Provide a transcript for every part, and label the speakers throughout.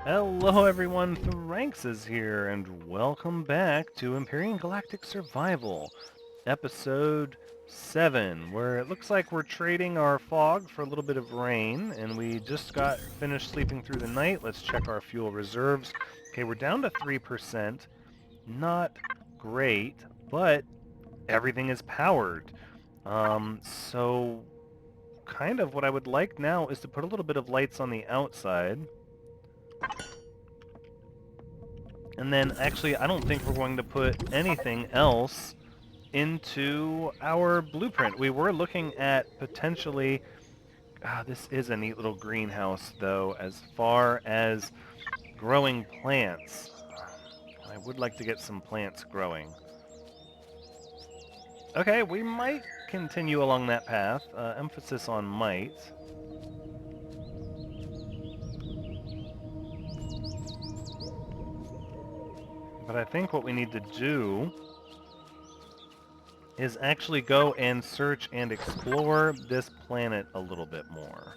Speaker 1: Hello everyone, Thranx is here, and welcome back to Empyrion Galactic Survival, Episode 7, where it looks like we're trading our fog for a little bit of rain, and we just got finished sleeping through the night. Let's check our fuel reserves. Okay, we're down to 3%. Not great, but everything is powered. So kind of what I would like now is to put a little bit of lights on the outside. And then, actually, I don't think we're going to put anything else into our blueprint. We were looking at potentially... this is a neat little greenhouse, though, as far as growing plants. I would like to get some plants growing. Okay, we might continue along that path. Emphasis on might. But I think what we need to do is actually go and search and explore this planet a little bit more.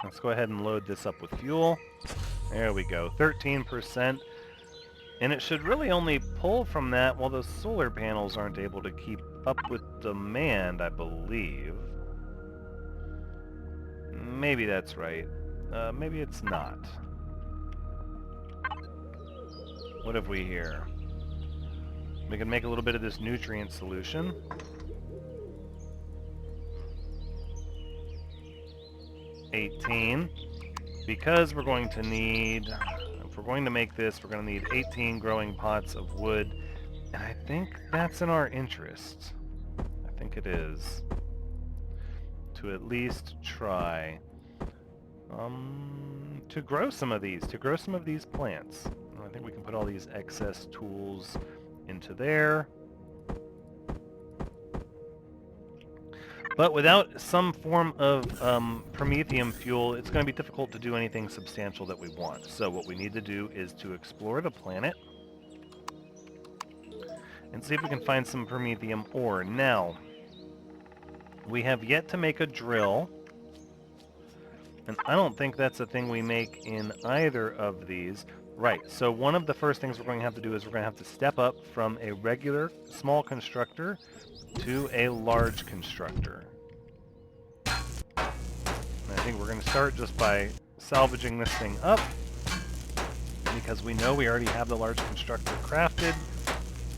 Speaker 1: Let's go ahead and load this up with fuel. There we go, 13%. And it should really only pull from that while the solar panels aren't able to keep up with demand, I believe. Maybe that's right. Maybe it's not. What have we here? We can make a little bit of this nutrient solution. $18. Because we're going to need... If we're going to make this, we're going to need 18 growing pots of wood. And I think that's in our interest. I think it is. To at least try... to grow some of these plants. I think we can put all these excess tools into there. But without some form of promethium fuel, it's going to be difficult to do anything substantial that we want. So what we need to do is to explore the planet and see if we can find some promethium ore. Now, we have yet to make a drill. And I don't think that's a thing we make in either of these. Right, so one of the first things we're going to have to do is we're going to have to step up from a regular small constructor to a large constructor. And I think we're going to start just by salvaging this thing up, because we know we already have the large constructor crafted.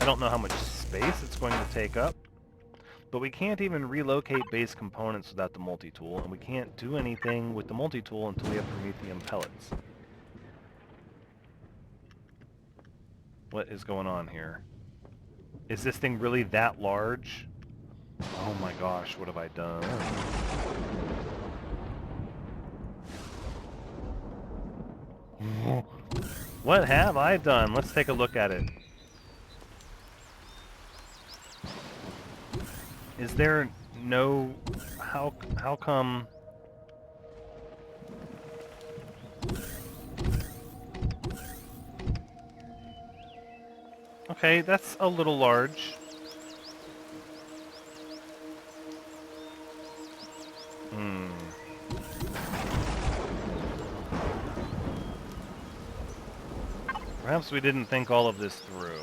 Speaker 1: I don't know how much space it's going to take up. But we can't even relocate base components without the multi-tool, and we can't do anything with the multi-tool until we have promethium pellets. What is going on here? Is this thing really that large? Oh my gosh, what have I done? What have I done? Let's take a look at it. Is there no... How come... Okay, that's a little large. Perhaps we didn't think all of this through.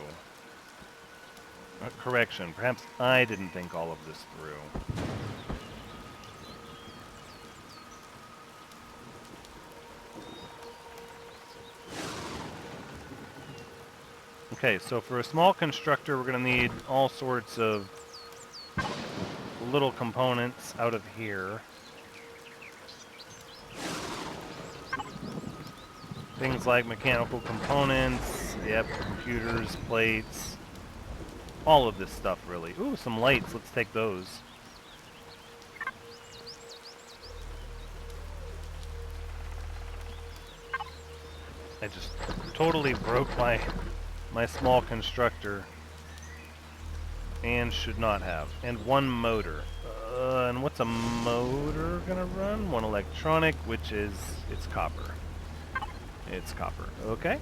Speaker 1: Correction, perhaps I didn't think all of this through. Okay, so for a small constructor, we're going to need all sorts of little components out of here. Things like mechanical components, yep, computers, plates, all of this stuff, really. Ooh, some lights, let's take those. I just totally broke my small constructor, and should not have. And one motor. And what's a motor gonna run? One electronic, which is, it's copper. It's copper, okay.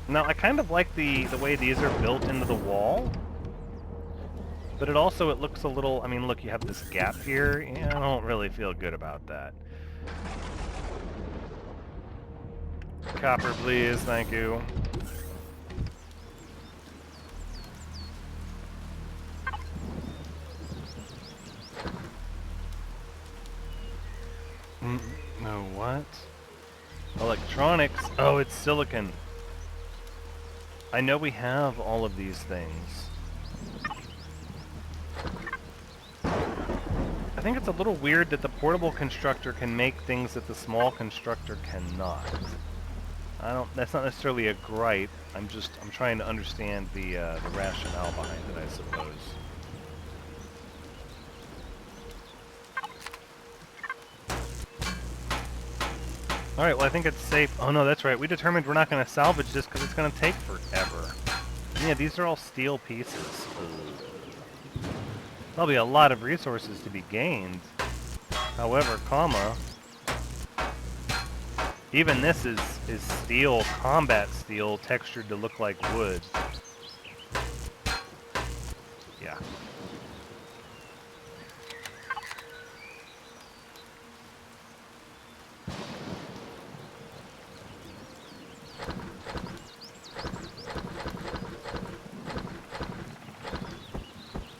Speaker 1: Now, I kind of like the way these are built into the wall. But it also, it looks a little, I mean, look, you have this gap here. Yeah, I don't really feel good about that. Copper, please, thank you. No, what? Electronics? Oh, it's silicon. I know we have all of these things. I think it's a little weird that the portable constructor can make things that the small constructor cannot. That's not necessarily a gripe. I'm trying to understand the rationale behind it, I suppose. Alright, well I think it's safe. Oh no, that's right. We determined we're not going to salvage this because it's going to take forever. Yeah, these are all steel pieces. There'll be a lot of resources to be gained. However, even this is steel, combat steel, textured to look like wood. Yeah.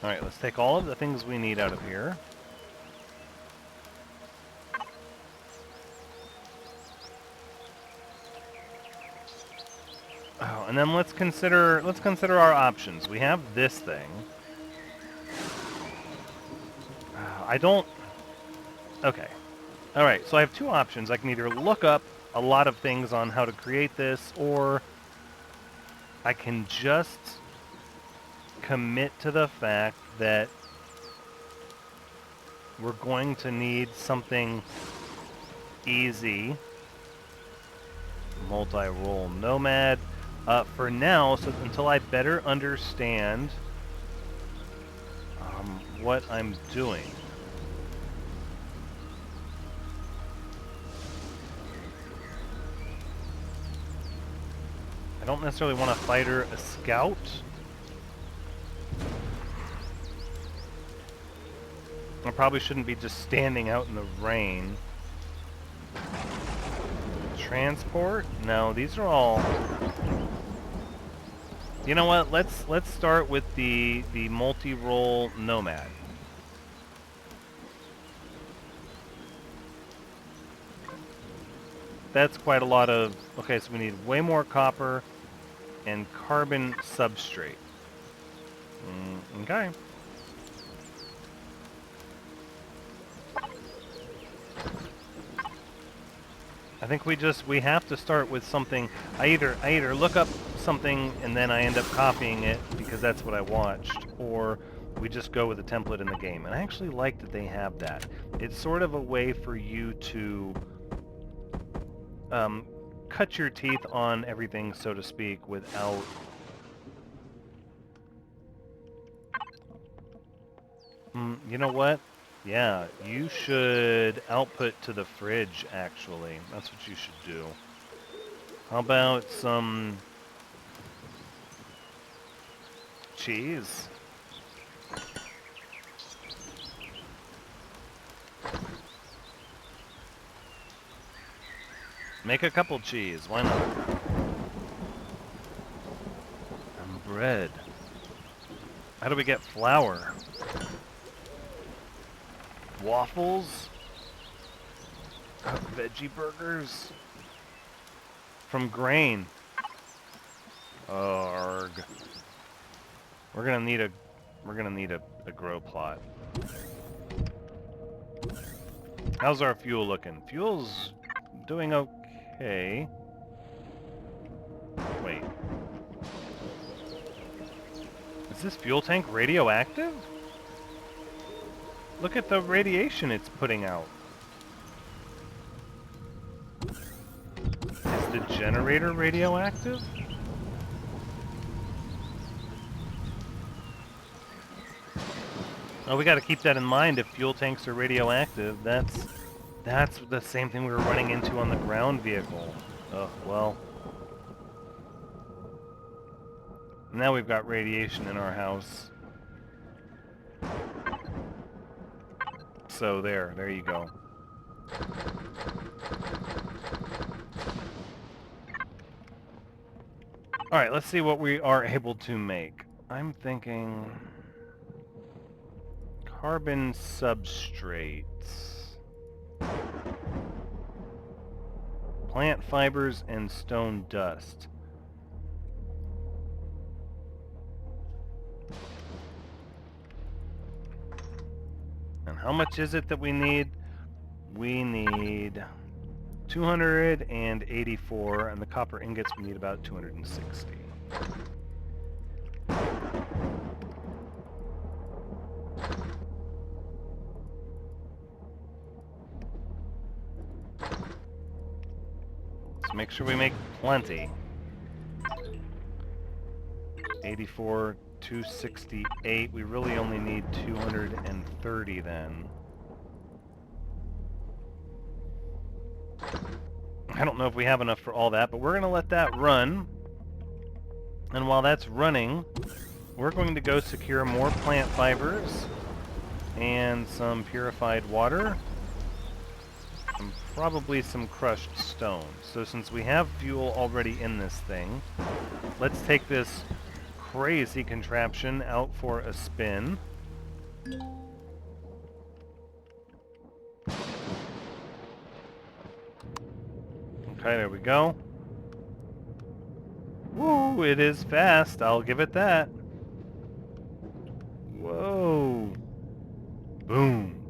Speaker 1: Alright, let's take all of the things we need out of here. Oh, and then let's consider our options. We have this thing. Okay. Alright, so I have two options. I can either look up a lot of things on how to create this, or I can just commit to the fact that we're going to need something easy. Multi-role nomad. For now, so until I better understand what I'm doing. I don't necessarily want a fighter, a scout. I probably shouldn't be just standing out in the rain. Transport? No, these are all... You know what? Let's start with the multi-role nomad. That's quite a lot of... Okay, so we need way more copper and carbon substrate. Okay. I think we have to start with something. I either look up something and then I end up copying it because that's what I watched, or we just go with the template in the game. And I actually like that they have that. It's sort of a way for you to cut your teeth on everything, so to speak, without... you know what? Yeah, you should output to the fridge, actually. That's what you should do. How about some... cheese? Make a couple cheese, why not? And bread. How do we get flour? Waffles? Veggie burgers? From grain. Arg. We're gonna need a grow plot. How's our fuel looking? Fuel's doing okay. Wait. Is this fuel tank radioactive? Look at the radiation it's putting out. Is the generator radioactive? Oh, we gotta keep that in mind if fuel tanks are radioactive. That's the same thing we were running into on the ground vehicle. Oh, well. Now we've got radiation in our house. so there you go. Alright, let's see what we are able to make. I'm thinking carbon substrates, plant fibers, and stone dust. And how much is it that we need? We need 284, and the copper ingots we need about 260. So make sure we make plenty. 84, 268. We really only need 230 then. I don't know if we have enough for all that, but we're going to let that run. And while that's running, we're going to go secure more plant fibers and some purified water and probably some crushed stone. So since we have fuel already in this thing, let's take this crazy contraption out for a spin. Okay, there we go. Woo, it is fast, I'll give it that. Whoa. Boom.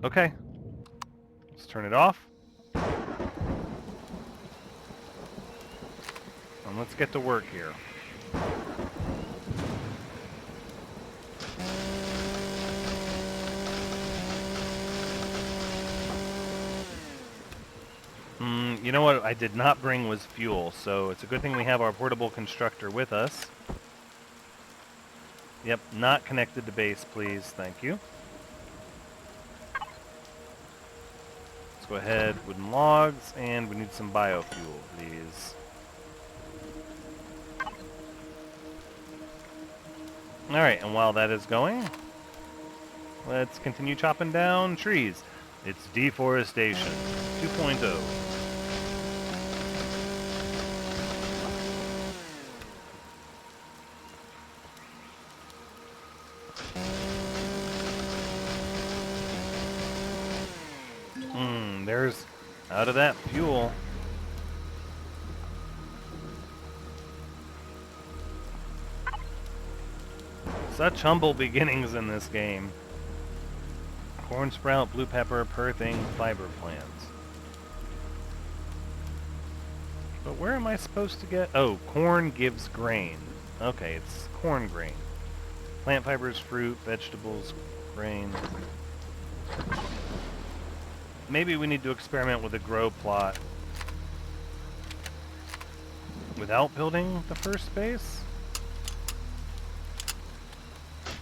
Speaker 1: Okay. Let's turn it off. And let's get to work here. You know what I did not bring was fuel, so it's a good thing we have our portable constructor with us. Yep, not connected to base, please. Thank you. Let's go ahead, wooden logs, and we need some biofuel, please. Alright, and while that is going, let's continue chopping down trees. It's deforestation 2.0. There's out of that fuel. Such humble beginnings in this game. Corn sprout, blue pepper, perthing, fiber plants. But where am I supposed to get... Oh, corn gives grain. Okay, it's corn grain. Plant fibers, fruit, vegetables, grain. Maybe we need to experiment with a grow plot without building the first base?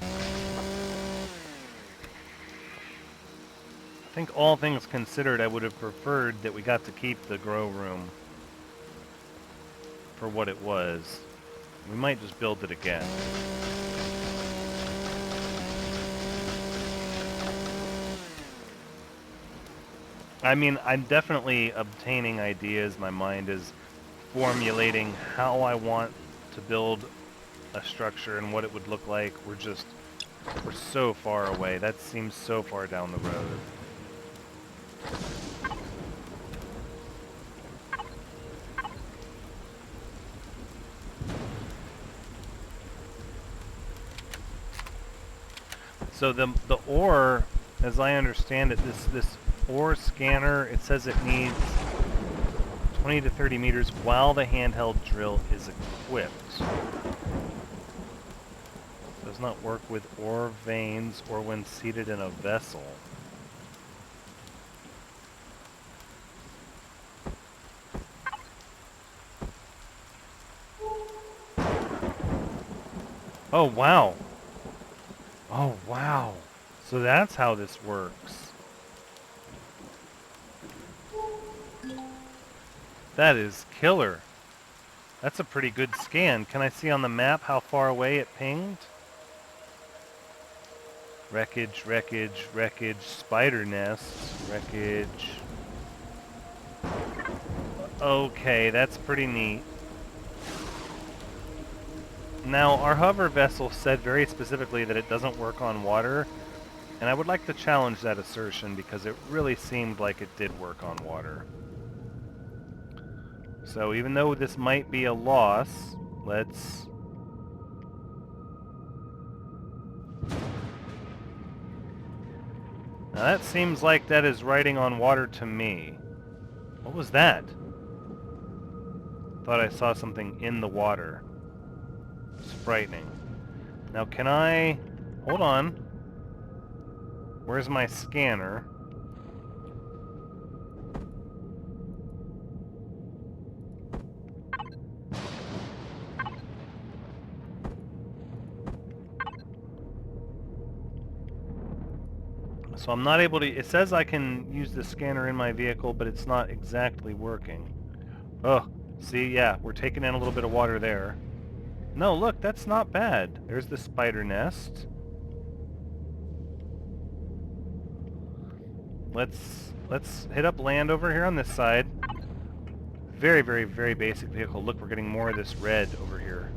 Speaker 1: I think all things considered, I would have preferred that we got to keep the grow room for what it was. We might just build it again. I mean, I'm definitely obtaining ideas. My mind is formulating how I want to build a structure and what it would look like. We're so far away. That seems so far down the road. So the ore, as I understand it, this ore scanner, it says it needs 20 to 30 meters while the handheld drill is equipped. Does not work with ore veins or when seated in a vessel. Oh, wow. Oh, wow. So that's how this works. That is killer. That's a pretty good scan. Can I see on the map how far away it pinged? Wreckage, wreckage, wreckage, spider nests, wreckage. Okay, that's pretty neat. Now, our hover vessel said very specifically that it doesn't work on water, and I would like to challenge that assertion because it really seemed like it did work on water. So even though this might be a loss, let's... Now that seems like that is riding on water to me. What was that? Thought I saw something in the water. It's frightening. Now can I... Hold on. Where's my scanner? So I'm not able to... It says I can use the scanner in my vehicle, but it's not exactly working. Oh, see, yeah, we're taking in a little bit of water there. No, look, that's not bad. There's the spider nest. Let's hit up land over here on this side. Very, very, very basic vehicle. Look, we're getting more of this red over here.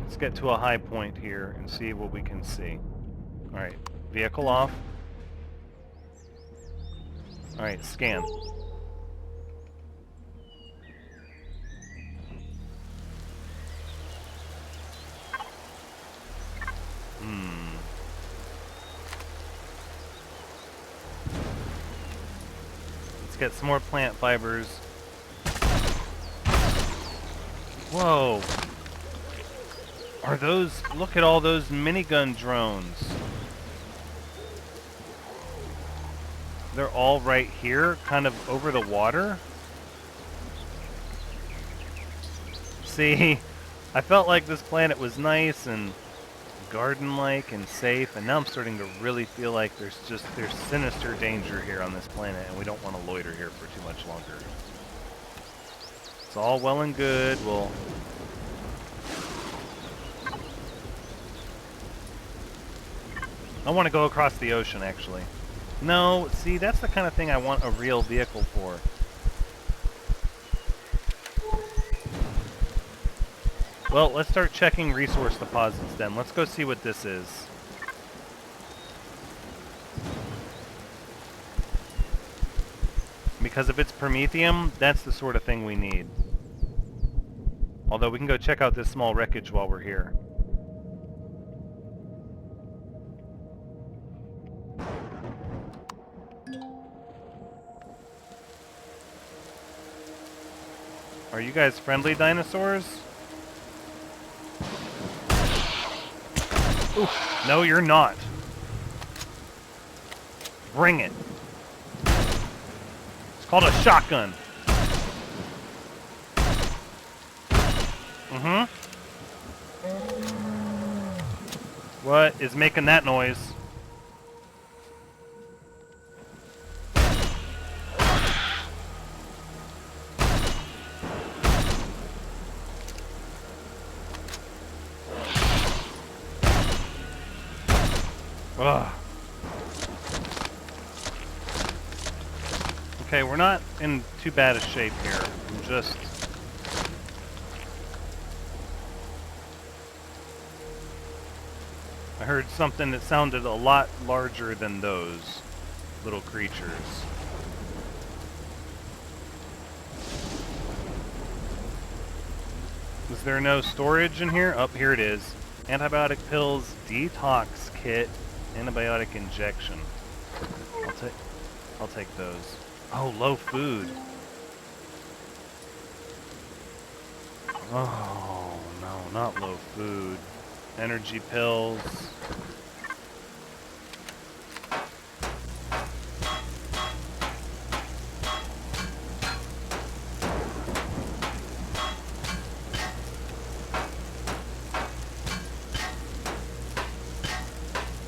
Speaker 1: Let's get to a high point here and see what we can see. Alright, vehicle off. Alright, scan. Let's get some more plant fibers. Whoa! Are those... Look at all those minigun drones. They're all right here, kind of over the water. See, I felt like this planet was nice and garden-like and safe, and now I'm starting to really feel like there's sinister danger here on this planet, and we don't want to loiter here for too much longer. It's all well and good. We'll... I want to go across the ocean, actually. No, see, that's the kind of thing I want a real vehicle for. Well, let's start checking resource deposits then. Let's go see what this is. Because if it's Promethium, that's the sort of thing we need. Although we can go check out this small wreckage while we're here. Are you guys friendly dinosaurs? Ooh, no, you're not. Bring it. It's called a shotgun. Mm-hmm. What is making that noise? Ugh. Okay, we're not in too bad a shape here. I'm just... I heard something that sounded a lot larger than those little creatures. Is there no storage in here? Oh, here it is. Antibiotic pills, detox kit, antibiotic injection. I'll take those. Oh, low food. Oh, no, not low food. Energy pills.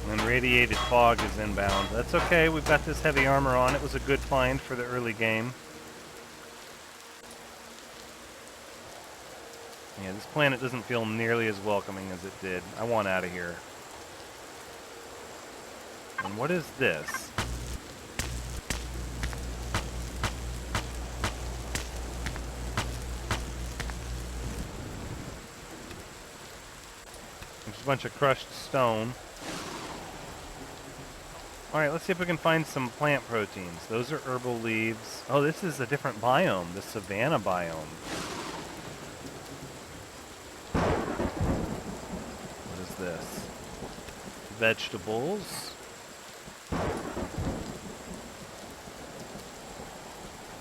Speaker 1: Irradiated fog is inbound. That's okay, we've got this heavy armor on. It was a good find for the early game. Yeah, this planet doesn't feel nearly as welcoming as it did. I want out of here. And what is this? There's a bunch of crushed stone. Alright, let's see if we can find some plant proteins. Those are herbal leaves. Oh, this is a different biome, the savanna biome. What is this? Vegetables.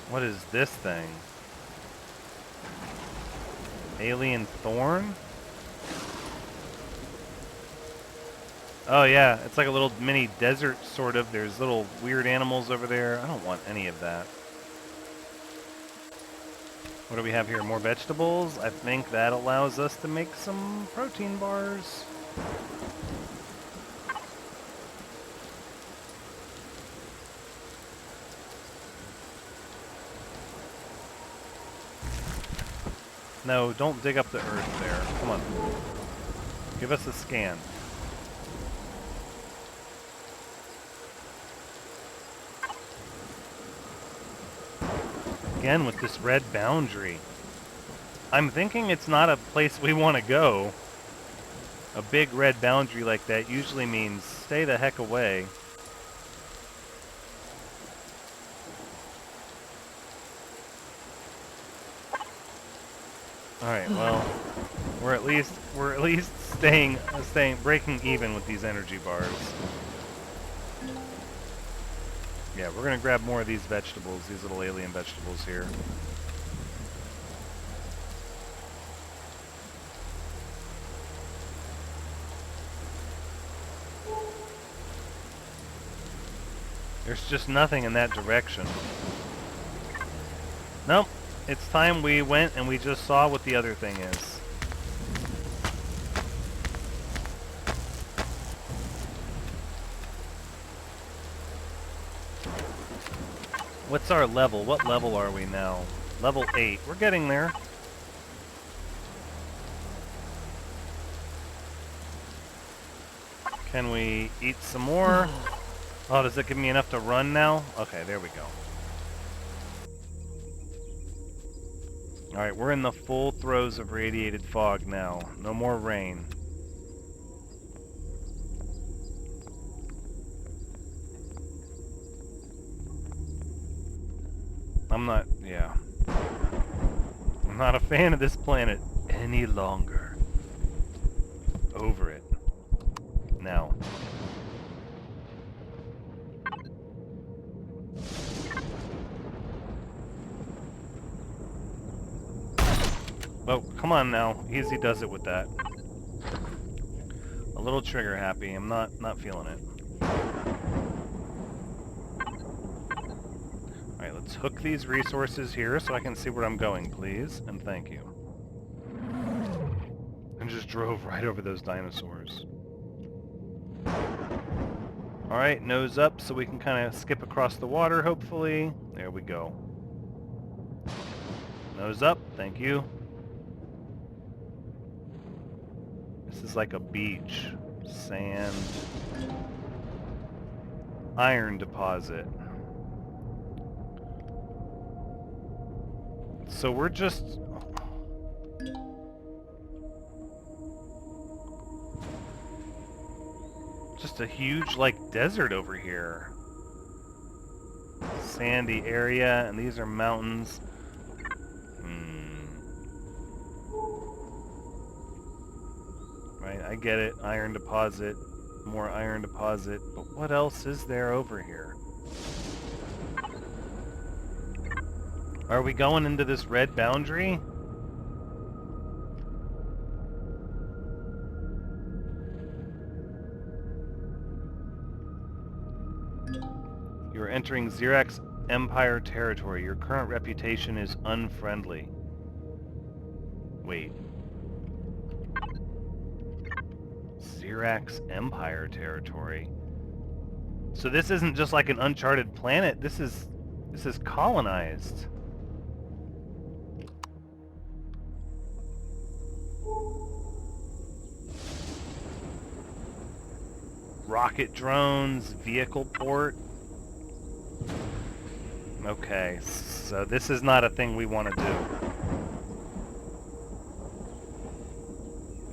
Speaker 1: What is this thing? Alien thorn? Oh yeah, it's like a little mini desert, sort of. There's little weird animals over there. I don't want any of that. What do we have here? More vegetables? I think that allows us to make some protein bars. No, don't dig up the earth there. Come on. Give us a scan. Again with this red boundary. I'm thinking it's not a place we want to go. A big red boundary like that usually means stay the heck away. Alright, well, we're at least breaking even with these energy bars. Yeah, we're gonna grab more of these vegetables, these little alien vegetables here. There's just nothing in that direction. Nope. It's time we went and we just saw what the other thing is. What's our level? What level are we now? Level 8. We're getting there. Can we eat some more? Oh, does it give me enough to run now? Okay, there we go. Alright, we're in the full throes of radiated fog now. No more rain. I'm not a fan of this planet any longer. Over it. Now. Oh, come on now. Easy does it with that. A little trigger happy. I'm not feeling it. Alright, let's hook these resources here so I can see where I'm going, please. And thank you. And just drove right over those dinosaurs. Alright, nose up so we can kind of skip across the water, hopefully. There we go. Nose up, thank you. This is like a beach. Sand. Iron deposit. So we're just a huge, like, desert over here. Sandy area, and these are mountains. Right, I get it. Iron deposit. More iron deposit. But what else is there over here? Are we going into this red boundary? You're entering Xerox Empire territory. Your current reputation is unfriendly. Wait. Xerox Empire territory. So this isn't just like an uncharted planet. This is colonized. Rocket drones, vehicle port. Okay, so this is not a thing we want to do.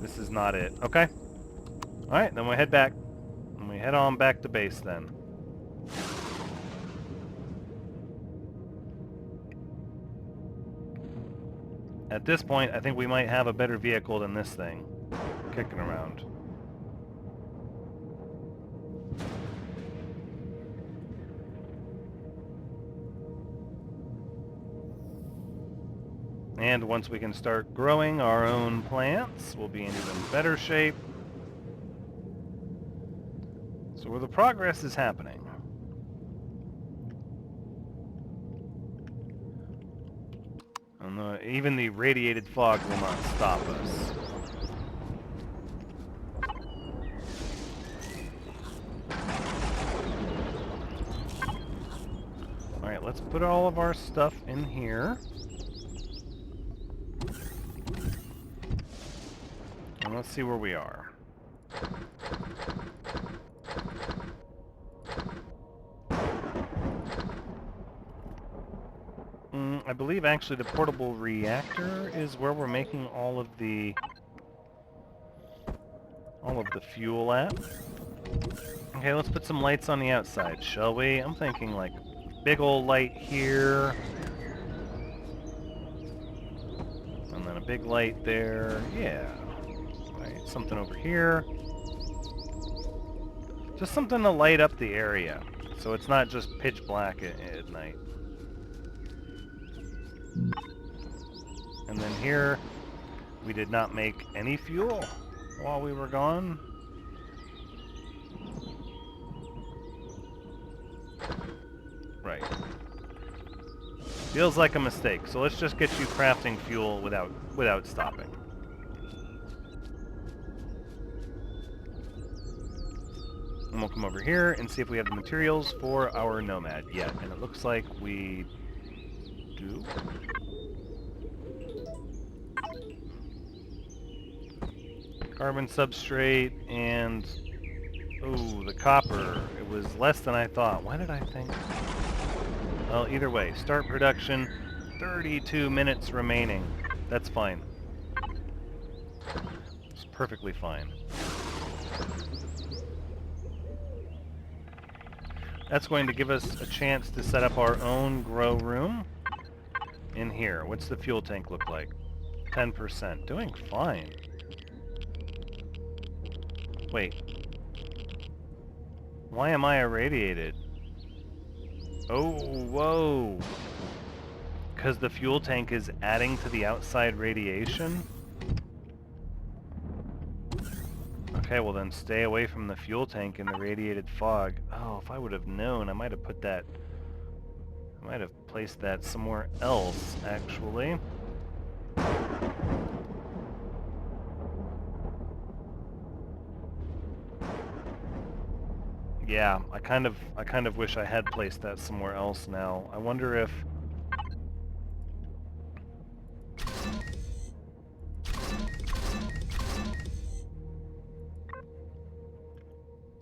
Speaker 1: This is not it. Okay. Alright, then we head back. And we head on back to base then. At this point, I think we might have a better vehicle than this thing. Kicking around. And once we can start growing our own plants, we'll be in even better shape. So where the progress is happening. And even the radiated fog will not stop us. Alright, let's put all of our stuff in here. And let's see where we are. I believe actually the portable reactor is where we're making all of the fuel at. Okay, let's put some lights on the outside, shall we? I'm thinking like big old light here. And then a big light there. Yeah. Right, something over here. Just something to light up the area, so it's not just pitch black at night. And then here, we did not make any fuel while we were gone. Right. Feels like a mistake, so let's just get you crafting fuel without stopping. And we'll come over here and see if we have the materials for our nomad yet. And it looks like we do. Carbon substrate and... oh, the copper. It was less than I thought. Why did I think? Well, either way. Start production. 32 minutes remaining. That's fine. It's perfectly fine. That's going to give us a chance to set up our own grow room in here. What's the fuel tank look like? 10%. Doing fine. Wait. Why am I irradiated? Oh, whoa. Because the fuel tank is adding to the outside radiation? Okay, well then stay away from the fuel tank in the radiated fog. Oh, if I would have known, I might have put that... I might have placed that somewhere else, actually. Yeah, I kind of wish I had placed that somewhere else now. I wonder if...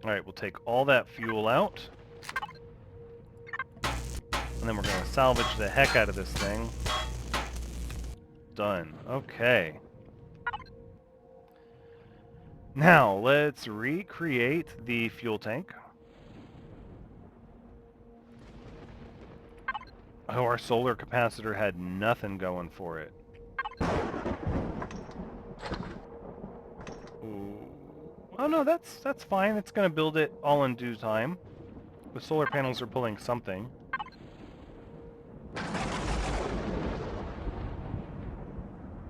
Speaker 1: Alright, we'll take all that fuel out. And then we're going to salvage the heck out of this thing. Done. Okay. Now, let's recreate the fuel tank. Oh, our solar capacitor had nothing going for it. Ooh. Oh no, that's fine. It's going to build it all in due time. The solar panels are pulling something.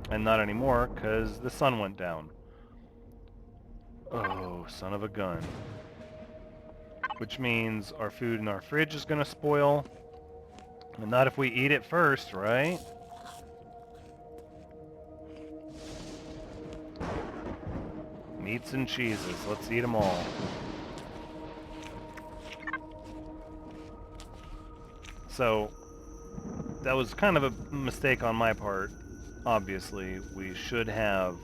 Speaker 1: And not anymore, because the sun went down. Oh, son of a gun. Which means our food in our fridge is going to spoil. And not if we eat it first, right? Meats and cheeses. Let's eat them all. So, that was kind of a mistake on my part. Obviously, we should have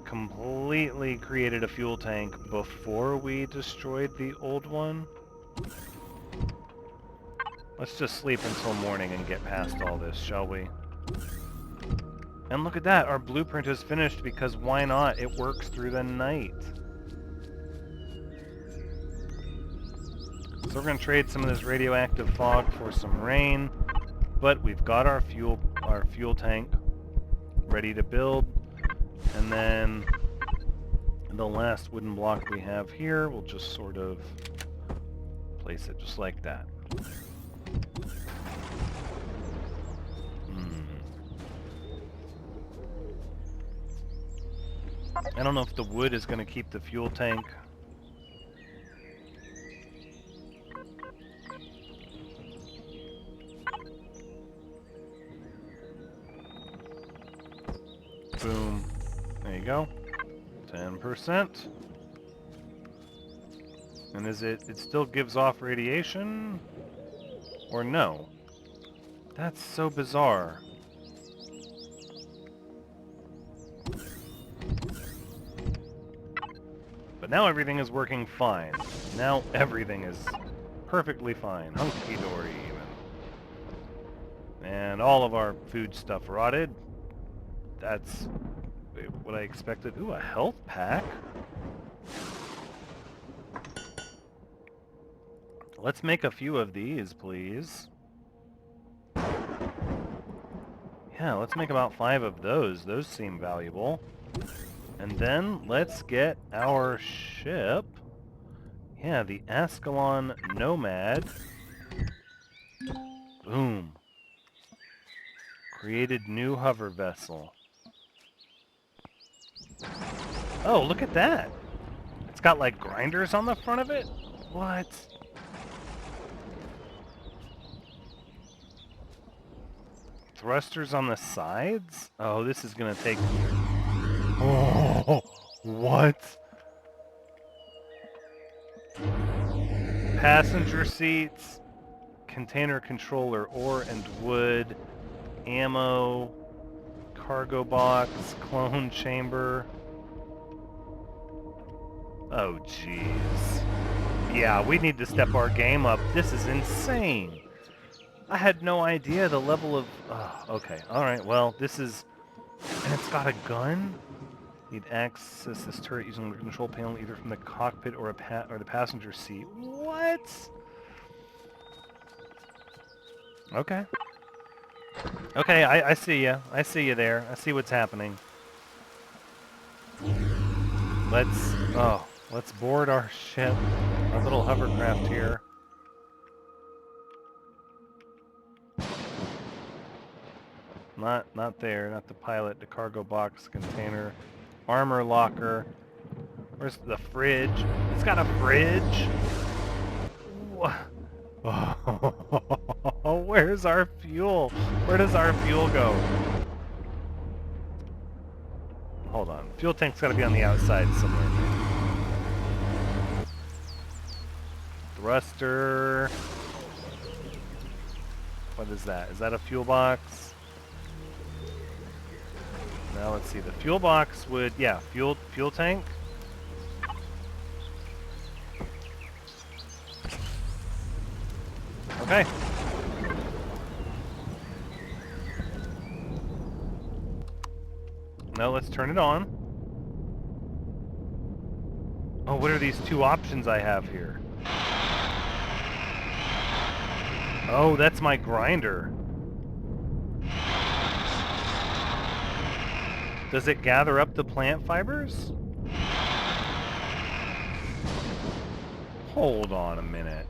Speaker 1: completely created a fuel tank before we destroyed the old one. Let's just sleep until morning and get past all this, shall we? And look at that, our blueprint is finished because why not? It works through the night. So we're going to trade some of this radioactive fog for some rain, but we've got our fuel tank ready to build. And then the last wooden block we have here, we'll just sort of place it just like that. I don't know if the wood is going to keep the fuel tank. Boom. There you go. 10%. And is it still gives off radiation? Or no? That's so bizarre. But now everything is working fine. Now everything is perfectly fine. Hunky-dory even. And all of our food stuff rotted. That's what I expected. Ooh, a health pack? Let's make a few of these, please. Yeah, let's make about 5 of those. Those seem valuable. And then let's get our ship. Yeah, the Ascalon Nomad. Boom. Created new hover vessel. Oh, look at that. It's got like grinders on the front of it? What? Thrusters on the sides? Oh, this is gonna take... Oh, what? Passenger seats, container controller, ore and wood, ammo, cargo box, clone chamber. Oh, jeez. Yeah, we need to step our game up. This is insane. I had no idea the level of... okay, alright, well, this is... And it's got a gun? Need access this turret using the control panel either from the cockpit or the passenger seat. What? Okay. Okay, I see ya. I see you there. I see what's happening. Let's board our ship, our little hovercraft here. Not there, not the pilot, the cargo box, container, armor locker. Where's the fridge? It's got a fridge? Oh, where's our fuel? Where does our fuel go? Hold on. Fuel tank's gotta be on the outside somewhere. Thruster. What is that? Is that a fuel box? Now let's see. The fuel box would... Yeah, fuel tank. Okay. Now let's turn it on. Oh, what are these 2 options I have here? Oh, that's my grinder. Does it gather up the plant fibers? Hold on a minute.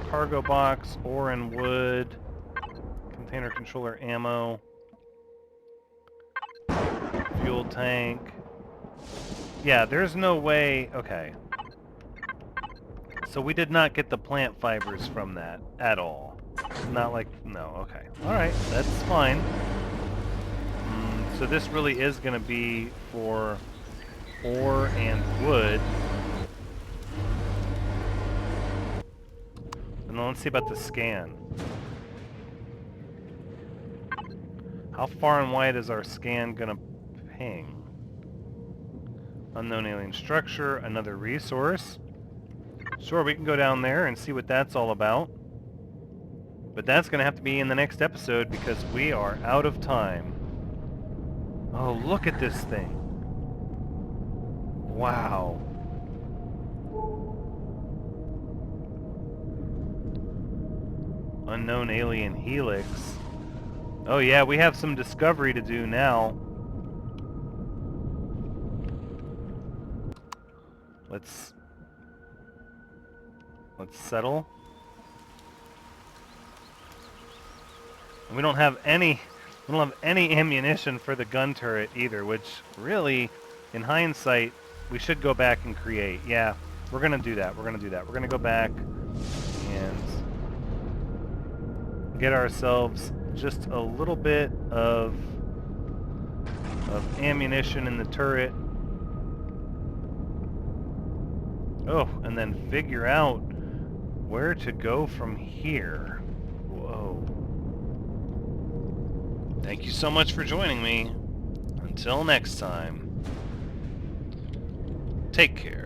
Speaker 1: Cargo box, ore and wood, container controller ammo, fuel tank. Yeah, there's no way... Okay. So we did not get the plant fibers from that at all. Not like... No, okay. Alright, that's fine. So this really is going to be for ore and wood. And then let's see about the scan. How far and wide is our scan gonna ping? Unknown alien structure, another resource. Sure, we can go down there and see what that's all about. But that's gonna have to be in the next episode because we are out of time. Oh, look at this thing. Wow. Unknown alien helix. Oh yeah, we have some discovery to do now. Let's settle. And we don't have any ammunition for the gun turret either, which really, in hindsight, we should go back and create. Yeah, we're gonna do that. We're gonna go back and get ourselves just a little bit of ammunition in the turret. Oh, and then figure out where to go from here. Whoa. Thank you so much for joining me. Until next time, take care.